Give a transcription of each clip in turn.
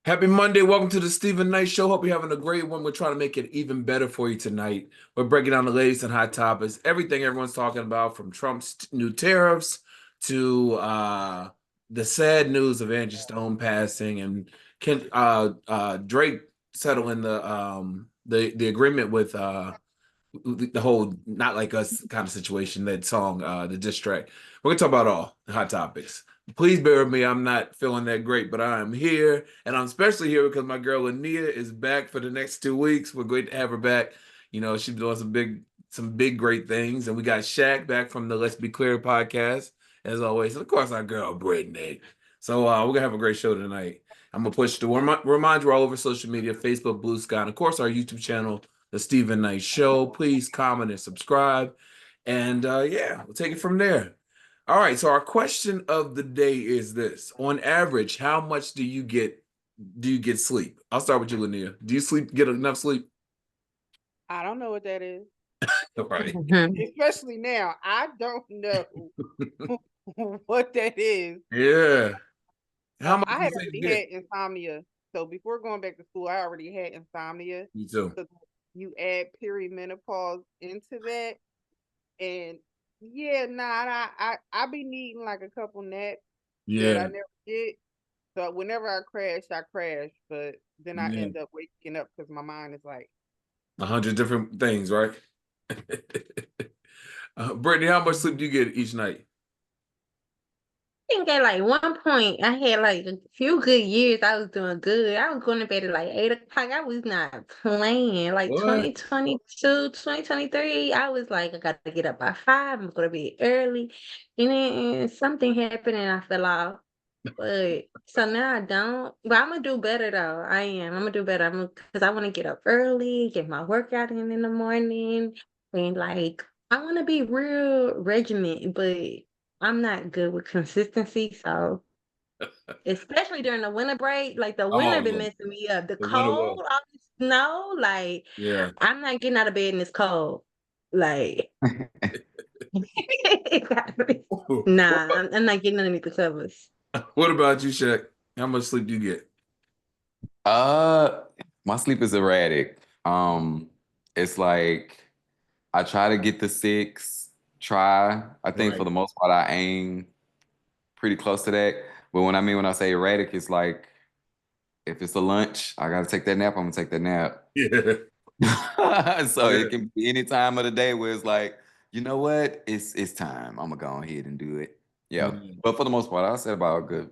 Happy Monday. Welcome to the Stephen Knight Show. Hope you're having a great one. We're trying to make it even better for you tonight. We're breaking down the latest and hot topics, everything everyone's talking about, from Trump's new tariffs to the sad news of Angie Stone passing and Drake settling the agreement with the whole "Not Like Us" kind of situation, that song, the diss track. We're gonna talk about all the hot topics. Please bear with me. I'm not feeling that great, but I am here, and I'm especially here because my girl Ania is back for the next 2 weeks. We're great to have her back. You know, she's doing some big, great things, and we got Shaq back from the Let's Be Clear podcast, as always. And of course, our girl Brittany. So we're gonna have a great show tonight. I'm gonna push to remind you all over social media: Facebook, Blue Sky, and of course our YouTube channel, The Stephen Knight Show. Please comment and subscribe. And yeah, we'll take it from there. All right. So our question of the day is this: on average, how much do you get sleep? I'll start with you, Linnea. Do you get enough sleep? I don't know what that is. All right. Especially now. I don't know what that is. Yeah. How much I do you had think you already get? had insomnia. So before going back to school, I already had insomnia. Me too. So you add perimenopause into that. And yeah, I be needing like a couple naps that I Yeah. never get. So whenever I crash, but then I Yeah. end up waking up because my mind is like, 100 different things, right? Brittany, how much sleep do you get each night? Think at like one point I had like a few good years. I was doing good. I was going to bed at like 8 o'clock. I was not playing. Like What? 2022, 2023, I was like, I got to get up by 5. I'm going to be early. And then something happened and I fell off. But so now I don't. But I'm going to do better though. I am. I'm going to do better. Because I want to get up early, get my workout in the morning. And like, I want to be real regiment, but I'm not good with consistency, so especially during the winter break, like the Oh winter been yeah, messing me up. The the winter cold, was. all the snow, like Yeah. I'm not getting out of bed in this cold. Like, What nah, about, I'm not getting underneath the covers. what about you, Shaq? How much sleep do you get? Uh, my sleep is erratic. It's like I try to get the 6. I think for Right. the most part I aim pretty close to that. But when I say erratic, it's like if it's a lunch, I gotta take that nap. I'm gonna take that nap. Yeah. So Yeah. it can be any time of the day where it's like, you know what? It's time. I'm gonna go ahead and do it. Yeah. Yeah. But for the most part, I said about a good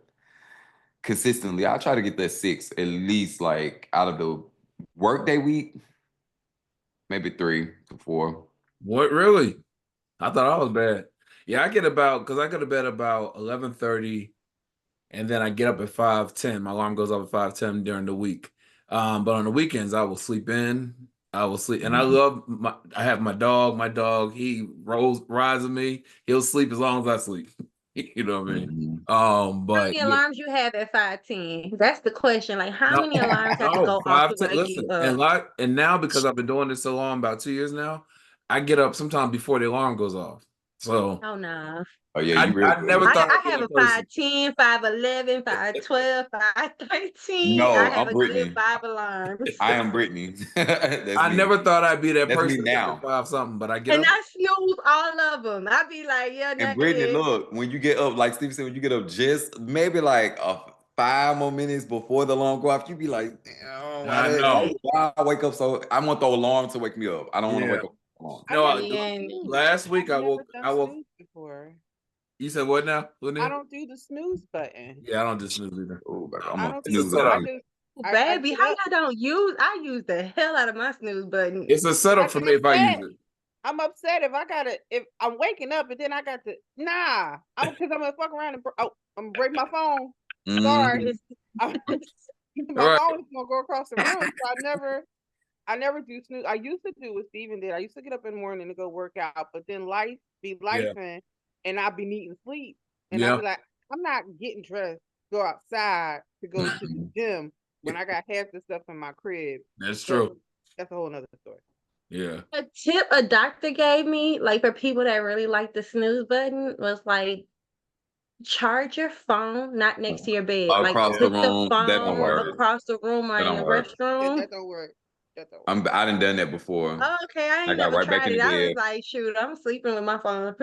consistently. I try to get that 6 at least, like out of the workday week, maybe 3 to 4. What really? I thought I was bad. Yeah, I go to bed about 11:30, and then I get up at 5:10. My alarm goes off at 5:10 during the week. But on the weekends I will sleep in. I will sleep, and I have my dog. My dog, he rides with me. He'll sleep as long as I sleep. You know what I mean? Mhm. How But many yeah. alarms you have at 5:10? That's the question. Like, how No, many alarms have to no, go off to 5:10. wake you Listen, up? and now because I've been doing this so long, about 2 years now, I get up sometimes before the alarm goes off. So Oh no. Oh yeah, you I real I never good. thought I I'd be have that a person. 5:10, 5:11, 5:12, 5:13. I No, have I'm a good Brittany. 5 alarms. I am Brittany. That's I me. never thought I'd be that That's me person to get up at now. 5 something, but I get And up. I snooze all of them. I be like, yeah, And not Brittany, good. look, when you get up, like Steve said, when you get up just maybe like 5 more minutes before the alarm go off, you be like, damn, I know. why I wake up so I want the alarm to wake me up. I don't want to Yeah. wake up with the alarm. I No, never Yeah, do and snooze. last week I've never I done woke. snooze before. You said what now, I Linnea? don't do the snooze button. Yeah, I don't just snooze either. Oh, baby, I'm I gonna don't It's a do snooze I setup. again. just I baby, get how up. y'all don't use? I use the hell out of my snooze button. It's a I setup for get me if I use upset. it. I'm upset if I'm waking up and then I got to because I'm gonna fuck around and I'm gonna break my phone. Sorry, Mhm. my All phone is gonna go across the room. So I never do snooze. I used to do what Steven did. I used to get up in the morning to go work out, but then life be Yeah. lifing, and I be needing sleep, and I Yeah. be like, I'm not getting dressed, go outside to go to the gym when I got half the stuff in my crib. That's But true. that's a whole nother story. Yeah. A tip a doctor gave me, like for people that really like the snooze button, was like charge your phone not next to your bed. Like Across the put the room, that don't phone work. across the room or That in the don't work. Yeah, restroom. that don't work. That don't work. I done done that before. Oh, okay, I I ain't got never right back tried in it. the I was bed. like, shoot, I'm sleeping with my phone.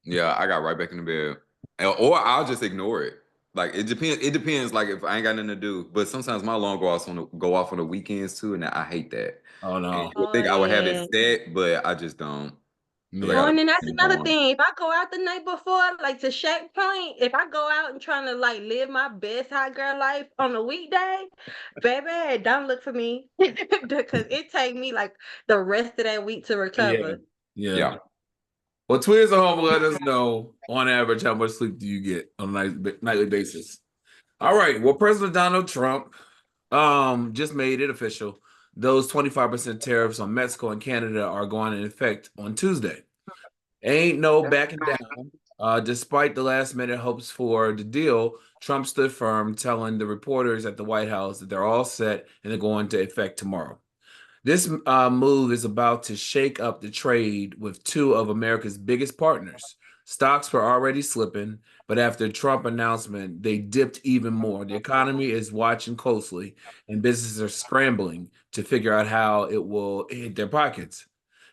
Yeah, I got right back in the bed. Or I'll just ignore it. Like it depends. It depends. Like if I ain't got nothing to do. But sometimes my alarm go off on the weekends too, and I hate that. Oh And no. you would Oh think I would have yeah. it set, but I just don't. Because I Yeah. Oh, got and to then that's keep another going. thing. If I go out the night before, like to Shaq point, if I go out and trying to like live my best hot girl life on a weekday, baby, don't look for me because it take me like the rest of that week to Yeah. recover. Yeah. Yeah. Well, tweets at home let us know on average how much sleep do you get on a nightly basis. All right. Well, President Donald Trump just made it official. Those 25% tariffs on Mexico and Canada are going into effect on Tuesday. Ain't no backing down. Despite the last minute hopes for the deal, Trump stood firm, telling the reporters at the White House that they're all set and they're going to effect tomorrow. This move is about to shake up the trade with two of America's biggest partners. Stocks were already slipping, but after Trump announcement, they dipped even more. The economy is watching closely, and businesses are scrambling to figure out how it will hit their pockets.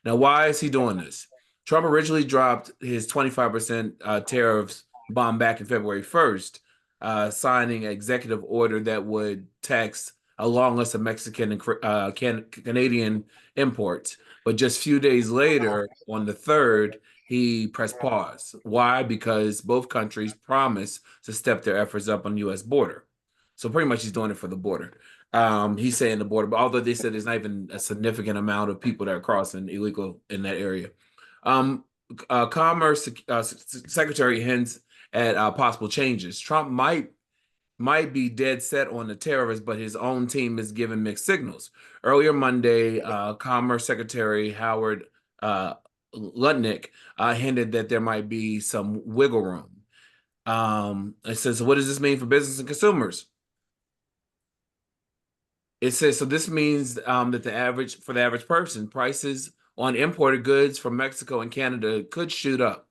Now, why is he doing this? Trump originally dropped his 25% tariffs bomb back in February 1st, signing an executive order that would tax a long list of Mexican and Canadian imports. But just a few days later, on the 3rd, he pressed pause. Why? Because both countries promised to step their efforts up on the U.S. border. So pretty much he's doing it for the border. He's saying the border, but although they said there's not even a significant amount of people that are crossing illegal in that area. Um, Commerce Secretary hints at possible changes. Trump might be dead set on the tariffs, but his own team is giving mixed signals. Earlier Monday, Commerce Secretary Howard Lutnick hinted that there might be some wiggle room. It says, so what does this mean for business and consumers? It says, so this means that for the average person, prices on imported goods from Mexico and Canada could shoot up.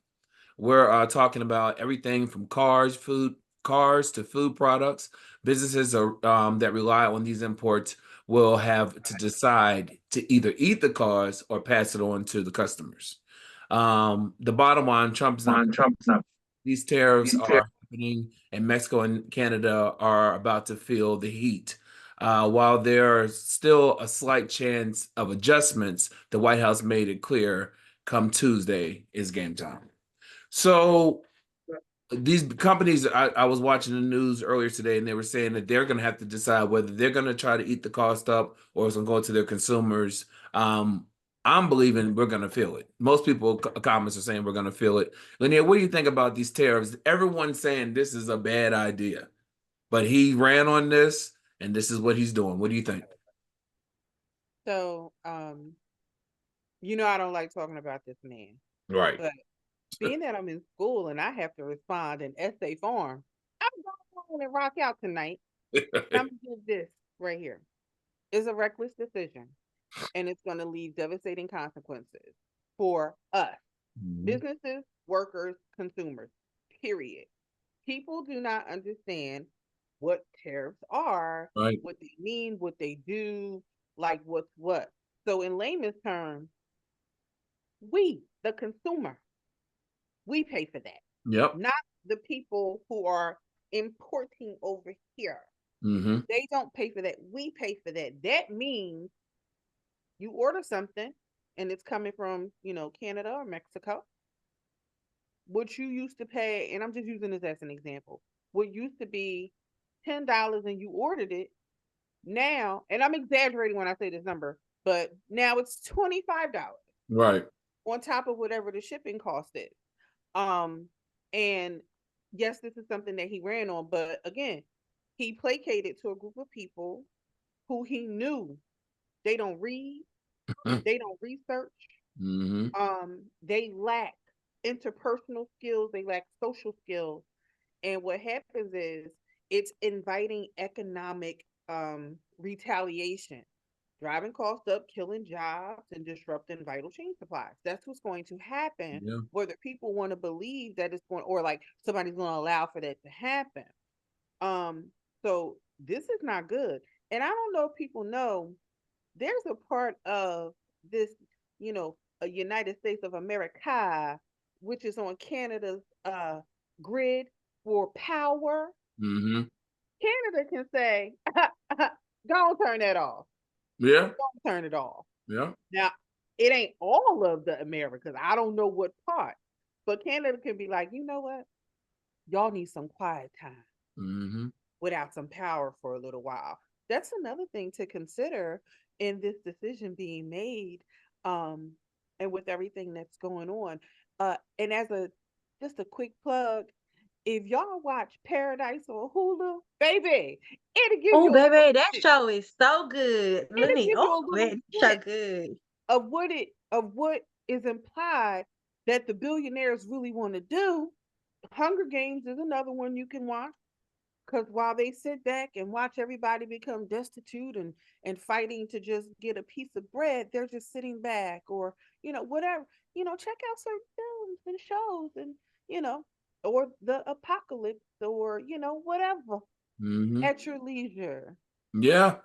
We're talking about everything from cars to food products. Businesses that rely on these imports will have to decide to either eat the cars or pass it on to the customers. The bottom line, Trump's not. These tariffs are happening, and Mexico and Canada are about to feel the heat. While there's still a slight chance of adjustments, the White House made it clear come Tuesday is game time. So these companies, I was watching the news earlier today, and they were saying that they're going to have to decide whether they're going to try to eat the cost up or it's going to go to their consumers. I'm believing we're going to feel it. Most people, comments are saying we're going to feel it. Linnea, what do you think about these tariffs? Everyone's saying this is a bad idea, but he ran on this, and this is what he's doing. What do you think? So, I don't like talking about this man, Right. but being that I'm in school and I have to respond in essay form, I'm going to rock out tonight. I'm going to give this right here. It's a reckless decision, and it's going to leave devastating consequences for us, businesses, workers, consumers, period. People do not understand what tariffs are, Right. what they mean, what they do, like what's what. So in layman's terms, we, the consumer, we pay for that, Yep. not the people who are importing over here. Mm-hmm. They don't pay for that. We pay for that. That means you order something and it's coming from, Canada or Mexico. What you used to pay, and I'm just using this as an example, what used to be $10 and you ordered it now, and I'm exaggerating when I say this number, but now it's $25 Right. on top of whatever the shipping cost is. And yes, this is something that he ran on, but again, he placated to a group of people who he knew they don't read, they don't research, Mm-hmm. they lack interpersonal skills, they lack social skills. And what happens is it's inviting economic retaliation driving costs up, killing jobs, and disrupting vital chain supplies. That's what's going to happen, Yeah. whether people want to believe that it's going, or like somebody's going to allow for that to happen. Um, so this is not good. And I don't know if people know there's a part of this, a United States of America, which is on Canada's grid for power. Mm-hmm. Canada can say, don't turn that off. Yeah. Don't turn it off. Yeah. Now, it ain't all of the Americas. I don't know what part, but Canada can be like, you know what? Y'all need some quiet time Mm-hmm. without some power for a little while. That's another thing to consider in this decision being made, um, and with everything that's going on. And as a just a quick plug, if y'all watch Paradise on Hulu, baby, it'll give Oh, you a little baby, that glimpse. show is so good. It'll Lenny, give you oh, a little that show glimpse good. of what is implied that the billionaires really want to do. Hunger Games is another one you can watch. Because while they sit back and watch everybody become destitute and fighting to just get a piece of bread, they're just sitting back, or whatever. Check out certain films and shows, and or the apocalypse, or whatever, Mm-hmm. at your leisure. Yeah.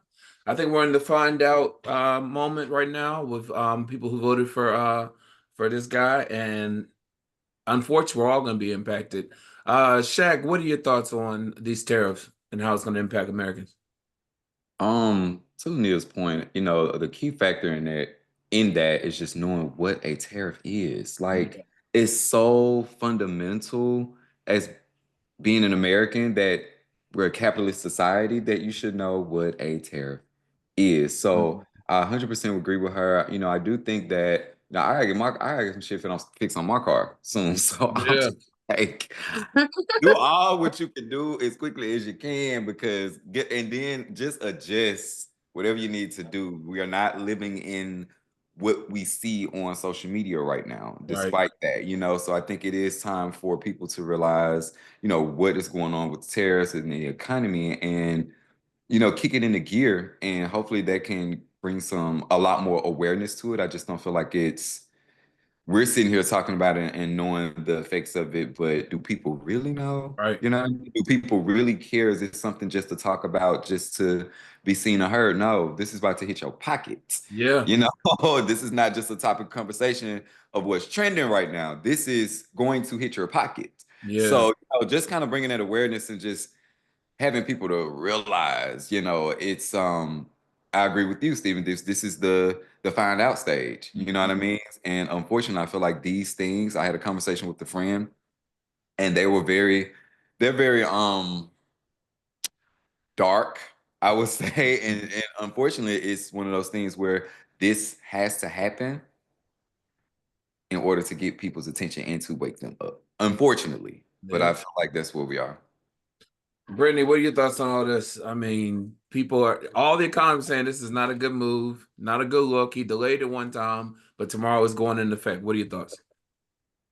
I think we're in the find out moment right now with people who voted for this guy, and unfortunately, we're all going to be impacted. Shaq, what are your thoughts on these tariffs and how it's going to impact Americans? To Neil's point, the key factor in that is just knowing what a tariff is. Yeah. Like, it's so fundamental as being an American that we're a capitalist society that you should know what a tariff is. Mhm. So I 100% agree with her. I do think that now I gotta get some shit fixed on my car soon. So I'm Yeah. just like, do all what you can do as quickly as you can, because and then just adjust whatever you need to do. We are not living in what we see on social media right now, Right. despite that, so I think it is time for people to realize, what is going on with tariffs and the economy, and kick it into gear, and hopefully that can bring a lot more awareness to it. I just don't feel like we're sitting here talking about it and knowing the effects of it, but do people really know? Right. Do people really care? Is it something just to talk about, just to be seen or heard? No, this is about to hit your pockets. Yeah. This is not just a topic of conversation of what's trending right now. This is going to hit your pocket. Yeah. So, just kind of bringing that awareness and just having people to realize, it's I agree with you, Stephen. This is the find out stage. You know what I mean? And unfortunately, I feel like these things. I had a conversation with a friend, and they're very dark, I would say. And unfortunately, it's one of those things where this has to happen in order to get people's attention and to wake them up. Unfortunately, but Yeah. I feel like that's where we are. Brittany, what are your thoughts on all this? I mean, all the economists saying this is not a good move, not a good look. He delayed it one time, but tomorrow is going into effect. What are your thoughts?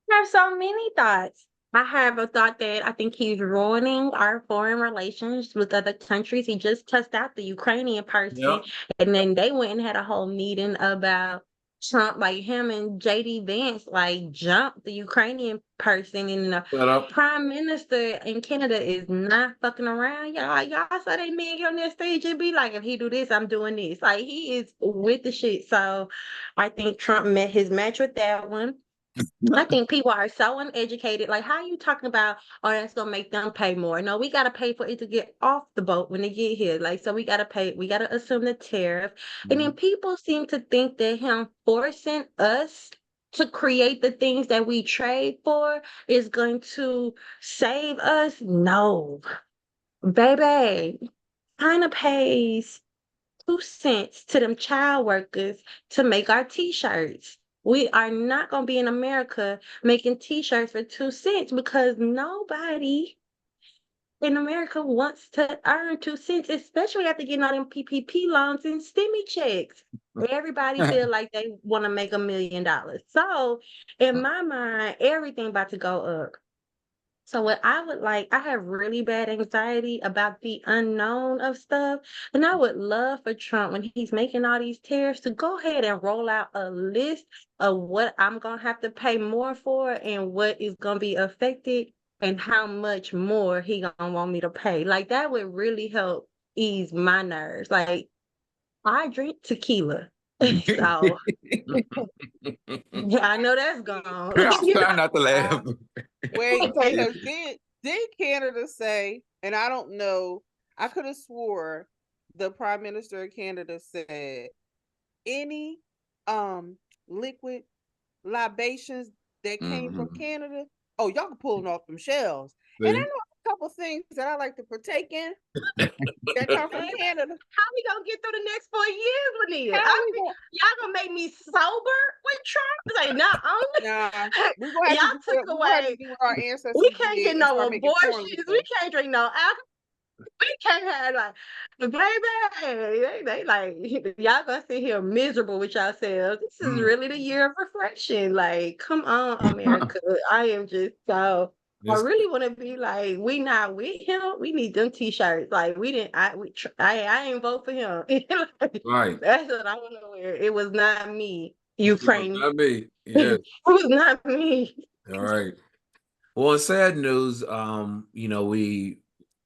I have so many thoughts. I have a thought that I think he's ruining our foreign relations with other countries. He just touched out the Ukrainian person, Yep. and then they went and had a whole meeting about Trump, like him and JD Vance, like jumped the Ukrainian person, and the Shut up. prime minister in Canada is not fucking around. Y'all saw they man get on that stage and be like, if he do this, I'm doing this. Like, he is with the shit. So I think Trump met his match with that one. I think people are so uneducated. Like, how you talking about, oh, that's gonna make them pay more? No, we gotta pay for it to get off the boat when they get here. Like, so we gotta pay, we gotta assume the tariff. And then people seem to think that him forcing us to create the things that we trade for is going to save us. No, baby. China pays 2 cents to them child workers to make our t-shirts. We are not going to be in America making t-shirts for 2 cents, because nobody in America wants to earn 2 cents, especially after getting all them PPP loans and STEMI checks. Everybody feel like they want to make $1 million. So in my mind, everything about to go up. So what I would like, I have really bad anxiety about the unknown of stuff. And I would love for Trump, when he's making all these tariffs, to go ahead and roll out a list of what I'm gonna have to pay more for and what is gonna be affected and how much more he gonna want me to pay. Like that would really help ease my nerves. Like I drink tequila. So yeah, I know that's gone. I'm trying not to laugh. Wait, because did Canada say, and I don't know, I could have swore the Prime Minister of Canada said any liquid libations that came from Canada, oh, y'all can pull them off them shelves. See? And I know a couple things that I like to partake in that come from Canada. How we gonna get through the next 4 years with it? How we gonna- Y'all gonna make me sober with Trump? Like, not only Nah, we gonna have y'all to took do, we have to away. do what our ancestors We can't did get and no start making corn abortions. liquor. We can't drink no alcohol. We can't have like, baby. They like y'all gonna sit here miserable with yourselves. This is really the year of reflection. Like, come on, America. I am just so. I really want to be like, we not with him. We need them t-shirts. Like we didn't. I ain't vote for him. Right. That's what I want to wear. It was not me. Ukraine. Not me. Yeah. It was not me. All right. Well, in sad news, we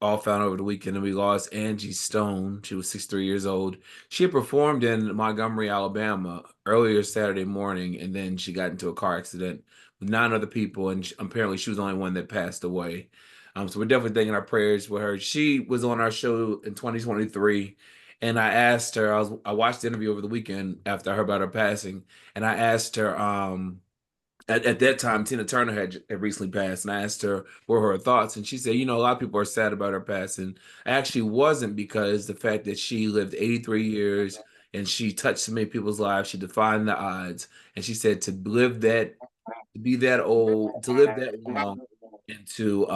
all found over the weekend that we lost Angie Stone. She was 63 years old. She had performed in Montgomery, Alabama earlier Saturday morning, and then she got into a car accident with 9 other people, and apparently she was the only one that passed away. So we're definitely thinking our prayers with her. She was on our show in 2023, and I asked her, I watched the interview over the weekend after I heard about her passing, and I asked her, at that time, Tina Turner had recently passed, and I asked her what were her thoughts, and she said, a lot of people are sad about her passing. I actually wasn't, because the fact that she lived 83 years and she touched so many people's lives, she defied the odds, and she said to be that old, to live that long, and to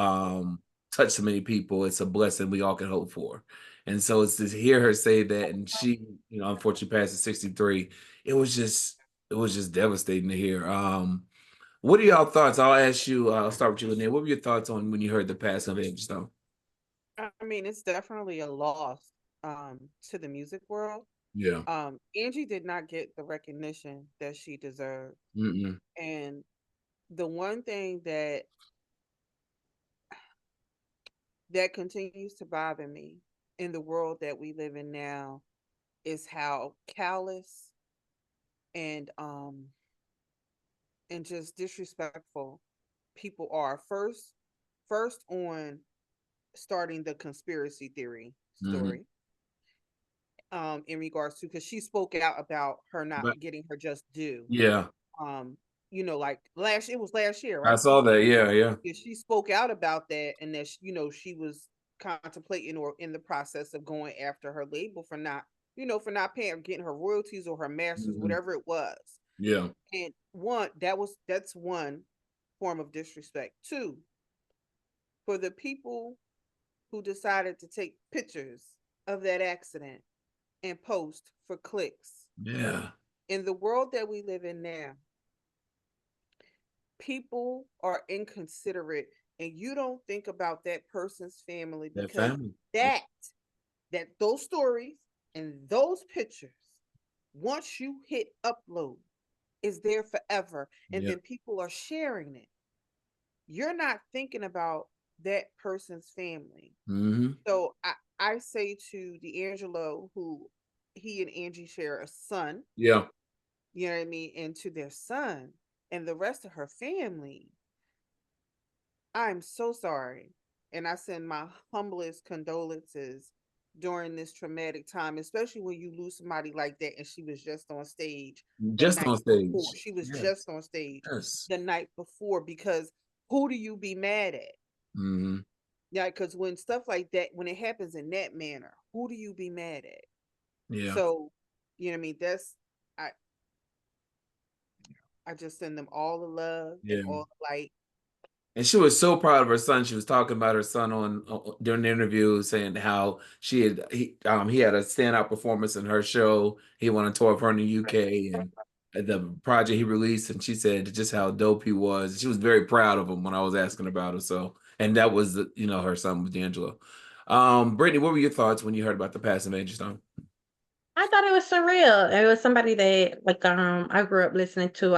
touch so many people, it's a blessing we all can hope for. And so it's to hear her say that, and she, unfortunately passed at 63. It was just devastating to hear. What are y'all thoughts? I'll start with you, Linnea. What were your thoughts on when you heard the passing of Angie Stone? I mean, it's definitely a loss to the music world. Yeah. Angie did not get the recognition that she deserved. Mm-mm. And the one thing that continues to bother me in the world that we live in now is how callous and just disrespectful people are. First on starting the conspiracy theory story. In regards to, because she spoke out about her not getting her just due. Yeah. Like it was last year, right? I saw that. Yeah. She spoke out about that, and that she was contemplating or in the process of going after her label for not paying or getting her royalties or her masters, whatever it was. Yeah. And that's one form of disrespect. Two, for the people who decided to take pictures of that accident and post for clicks. Yeah. In the world that we live in now, people are inconsiderate, and you don't think about that person's family, because that those stories and those pictures, once you hit upload, is there forever, and then people are sharing it. You're not thinking about that person's family. So I say to D'Angelo, who he and Angie share a son. Yeah. You know what I mean? And to their son and the rest of her family, I'm so sorry. And I send my humblest condolences during this traumatic time, especially when you lose somebody like that. And she was just on stage. Just on stage. Before. She was just on stage the night before, because who do you be mad at? Yeah, because when stuff like that, when it happens in that manner, who do you be mad at? Yeah. So, you know what I mean? I just send them all the love and all the light. And she was so proud of her son. She was talking about her son during the interview, saying how he had a standout performance in her show. He went on tour of her in the UK and the project he released, and she said just how dope he was. She was very proud of him when I was asking about him. So and that was her son with D'Angelo. Brittany, what were your thoughts when you heard about the passing of Angie Stone? I thought it was surreal. It was somebody that I grew up listening to.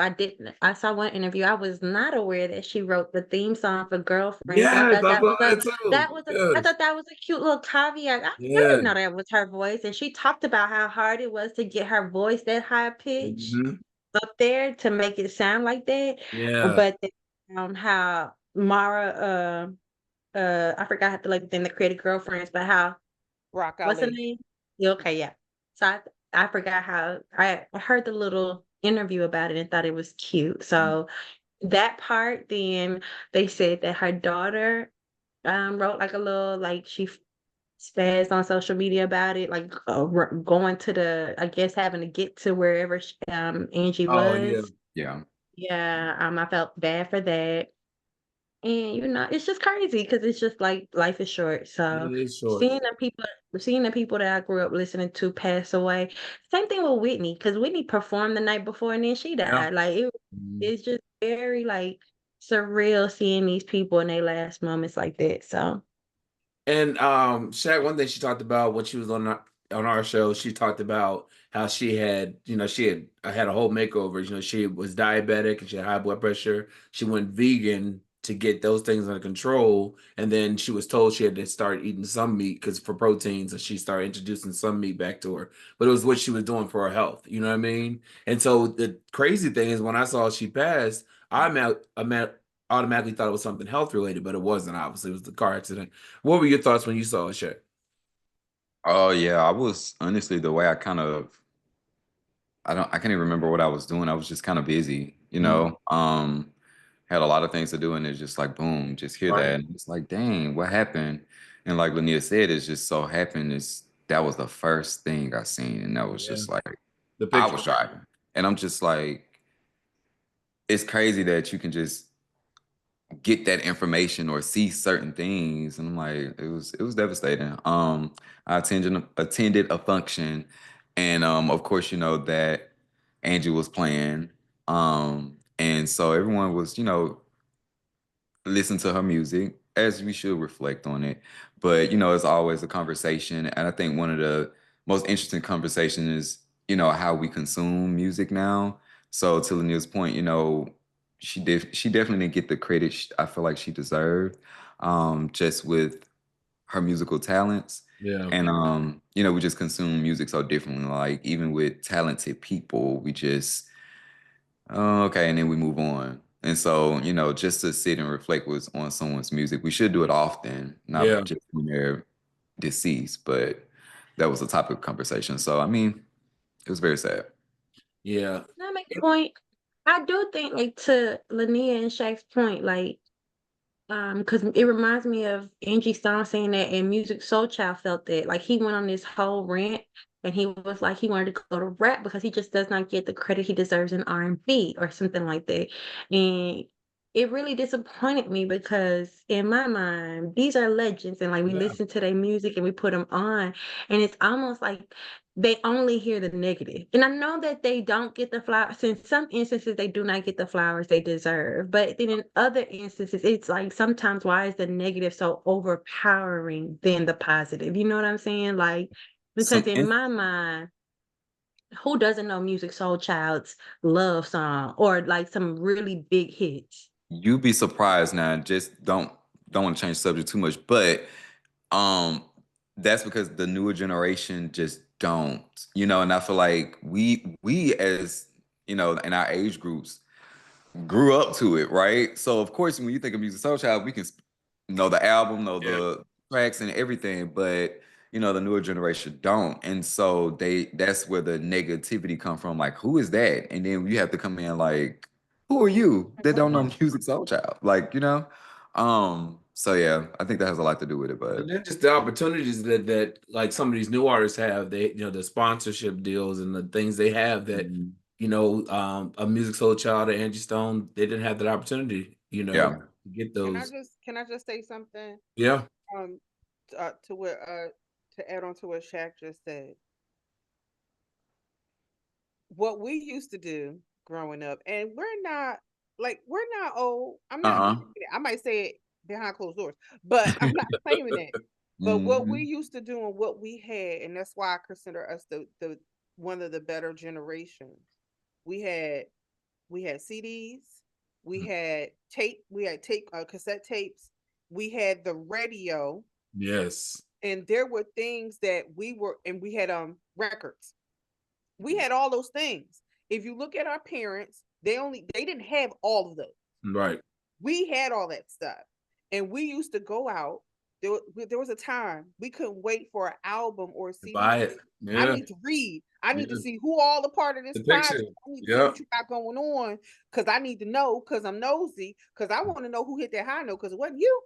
I saw one interview. I was not aware that she wrote the theme song for Girlfriends. And I Yes, thought I that saw was a that too. that was a I Yes, thought that was a cute little caveat. I yeah. didn't know that was her voice. And she talked about how hard it was to get her voice that high pitch Hmm. up there to make it sound like that. Yeah. But then, how Mara I forgot the thing that created Girlfriends, but how Rock what's her Ali. name? Yeah, okay, yeah. So I forgot how I heard the little interview about it and thought it was cute. So that part, then they said that her daughter wrote like a little she spazzed on social media about it, going to I guess having to get to wherever Angie Oh yeah. was. Yeah. Yeah, I felt bad for that. And it's just crazy because it's just like life is short. So It is short. seeing the people that I grew up listening to pass away. Same thing with Whitney, because Whitney performed the night before and then she Yeah. died. Mhm. It's just very surreal seeing these people in their last moments like that. So And Shaq, one thing she talked about when she was on our show, she talked about how she had a whole makeover. She was diabetic and she had high blood pressure. She went vegan to get those things under control, and then she was told she had to start eating some meat because for proteins, and she started introducing some meat back to her. But it was what she was doing for her health. You know what I mean? And so the crazy thing is, when I saw she passed, I automatically thought it was something health related, but it wasn't. Obviously, it was the car accident. What were your thoughts when you saw it, Shaq? Oh yeah, I was honestly the way I can't even remember what I was doing. I was just kind of busy, you Mhm. know. Had a lot of things to do, and it's just like boom, just hear Right. that. And it's like, dang, what happened? And like Lania said, it's just so happened that was the first thing I seen, and that was Yeah. just like The I picture. was driving. And I'm just like, it's crazy that you can just get that information or see certain things. And I'm like, it was devastating. I attended a function, and of course, that Angie was playing. And so everyone was, listen to her music as we should reflect on it. But it's always a conversation, and I think one of the most interesting conversations is how we consume music now. So to Lanil's point, she definitely didn't get the credit I feel like she deserved, just with her musical talents. Yeah. And we just consume music so differently. Like even with talented people, we just oh, okay, and then we move on. And so, just to sit and reflect on someone's music, we should do it often, not Yeah. just when they're deceased. But that was a topic of conversation. So, I mean, it was very sad. Yeah. that make a point. I do think to Lania and Shaq's point, because it reminds me of Angie Stone saying that and Music Soul Child felt that. Like he went on this whole rant and he was like he wanted to go to rap because he just does not get the credit he deserves in R&B or something like that. And it really disappointed me because in my mind, these are legends and we Yeah. listen to their music and we put them on and it's almost like they only hear the negative. And I know that they don't get the flowers. In some instances, they do not get the flowers they deserve. But then in other instances, it's like sometimes why is the negative so overpowering than the positive? You know what I'm saying? Because Some in my mind, who doesn't know Music Soul Child's love song or some really big hits? You'd be surprised now. Just don't want to change the subject too much, but um, that's because the newer generation just don't, and I feel like we as in our age groups grew up to it, right? So of course, when you think of Music Soul Child, we can know the album, know Yeah. the tracks and everything, but the newer generation don't, and so that's where the negativity come from. Like, who is that? And then you have to come in like, who are you that don't know Music Soul Child? Like, So yeah, I think that has a lot to do with it, but And then just the opportunities that like some of these new artists have, the sponsorship deals and the things they have that, mhm, a Music Soul Child or Angie Stone, they didn't have that opportunity, yeah. to get Can I those. just can I just say something? Yeah. Um, to what to add on to what Shaq just said. What we used to do growing up, and we're not old. I'm not. Uh-uh. I might say it behind closed doors. But I'm not claiming it. But what we Mhm. used to do and what we had, and that's why I consider us the one of the better generations. We had CDs, we had tape cassette tapes, we had the radio, Yes. and there were things that we had records. We had all those things. If you look at our parents, they didn't have all of those. Right. We had all that stuff, and we used to go out. There was a time we couldn't wait for an album or a CD. Buy it. I Yeah. need to read. I need to Yeah. see who all a part of this The picture. project. I need to see Yep. what you got going on, because I need to know, because I'm nosy, because I want to know who hit that high note, because it wasn't you.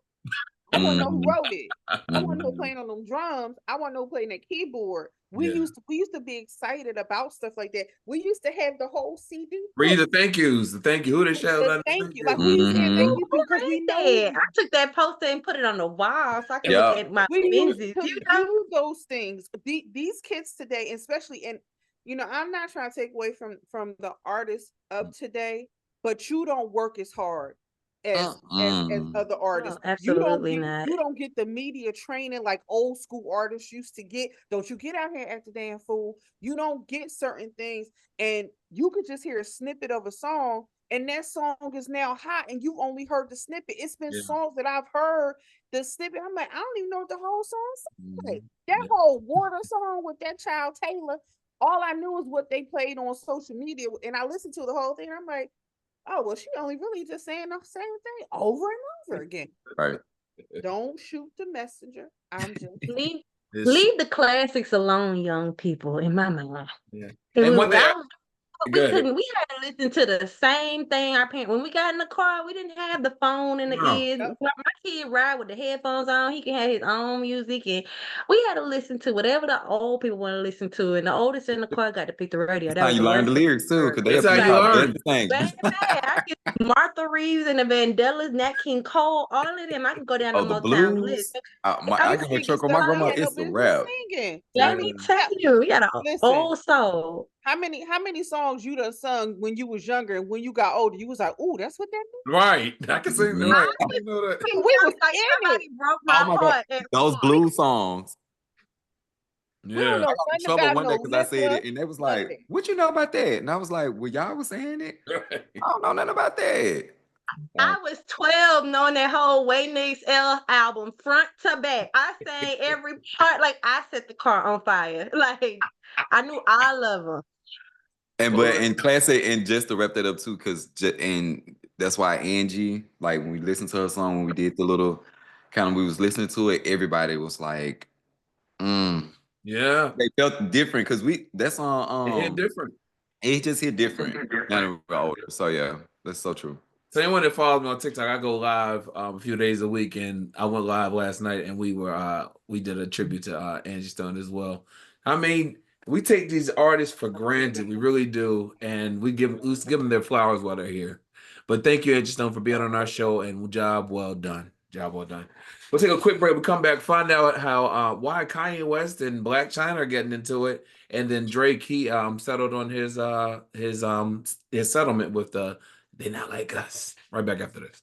I want to know who Mhm. wrote it. I want to know Mhm. playing on them drums. I want to know playing that keyboard. Yeah. We used to be excited about stuff like that. We used to have the whole CD Read book. the thank yous. The thank you. Who they shout The out? thank Thank you. Like, you. who you saying thank Mhm. you Who to? Because we read know that? I took that poster and put it on the wall so I can look Yep. at my we used lenses. to You know, do those things. These kids today, especially, and I'm not trying to take away from the artists of today, but you don't work as hard as Mm-mm. other oh, artists. absolutely not. You don't get the media training like old school artists used to get. Don't you get out here and act a damn fool. You don't get certain things, and you could just hear a snippet of a song, and that song is now hot, and you've only heard the snippet. It's been Yeah. songs that I've heard the snippet. I'm like, I don't even know what the whole song sounds like. Mhm. That Yeah. whole Water song with that child Taylor, all I knew is what they played on social media, and I listened to the whole thing. I'm like, oh well, she only really just saying the same thing over and over again. Right. Don't shoot the messenger. I'm just Leave, It's true. leave the classics alone, young people. In my mind, Yeah. it And was. one thing, We good. couldn't. We had to listen to the same thing. Our parents, when we got in the car, we didn't have the phone in the No. ears. Yep. My kid ride with the headphones on. He can have his own music, and we had to listen to whatever the old people want to listen to. And the oldest in the car got to pick the radio. That's That how was you the learn last the thing. lyrics too, because That's they'll how be you out learn. there sing. Baby, I can Martha Reeves and the Vandellas, Nat King Cole, all of them. I can go down the Oh, the Motown list. blues. I These get in singing trouble with my stuff they grandma. had no It's a business rap. singing. Let Yeah. me tell you, we got an Listen, old soul. how many songs you done sung when you was younger, and when you got older, you was like, "Ooh, that's what that means." Right. I can sing. Mhm. Right. I didn't know that. Singing We was out like in it. somebody broke Oh my my God, heart at those once. blues songs. We don't Yeah. know I got in nothing trouble about one day no because I said liquor, it, and they was like, nothing. "What you know about that?" And I was like, "Well, y'all was saying it. Right. I don't know nothing about that." I was 12 knowing that whole Wait Next L album front to back. I sang every part like I set the car on fire. Like I knew all of them. But in classic, and just to wrap that up too, because and that's why Angie, like when we listened to her song, when we did the little kind of, we was listening to it, everybody was like, Yeah. they felt different because that It hit song, different. it just hit different now that we're older. So yeah, that's so true. So anyone that follows me on TikTok, I go live a few days a week, and I went live last night, and we did a tribute to Angie Stone as well. I mean, we take these artists for granted, we really do, and we give them their flowers while they're here. But thank you, Angie Stone, for being on our show, and job well done. Job well done. We'll take a quick break. We'll come back, find out how why Kanye West and Black China are getting into it, and then Drake, he settled on his settlement with They Not Like Us. Right back after this.